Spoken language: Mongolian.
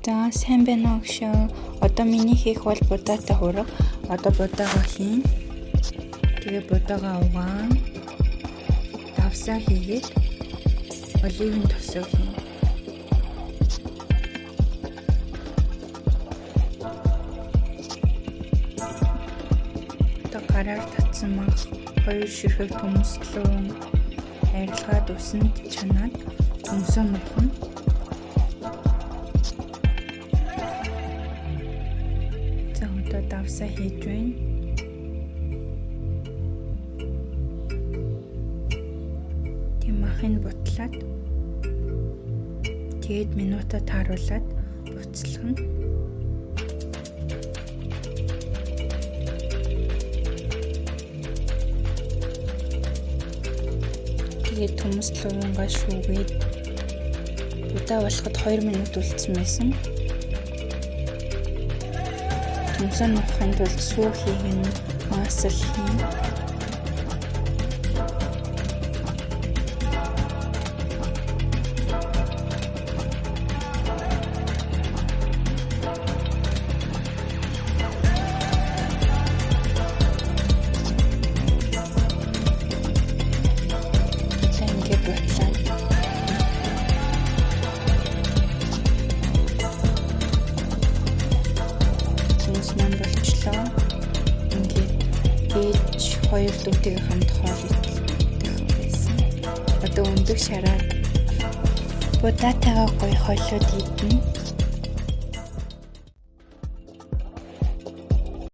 За сайн байна уу гшөө. Одоо миний хийх бол будаатай хураг. Одоо будаагаа хийн. Тэгээ будаагаа угаан. Давсаа хийгээд оливын тосоо хийн. Одоо гараар татсан мах 2 ширхэг төмөслөн арилгаад усанд чанаад төмсөө нухна. За одоо давсаа хийж байна. Махыг бутлаад тэгээд минутад тааруулаад буцалгана. Тэгээд төмс луунгаа шүүгээд будаа болоход 2 минут үлдсэн байсан. Төмсөө нухахын тулд сүү хийгэн маасал хийн. Маань болчлоо. Ингээд ээж 2 дүүтэйгээ хамт хоол идэх байсан. Одоо өндөг шараад будаатайгаа гоё хооллоод идэнэ.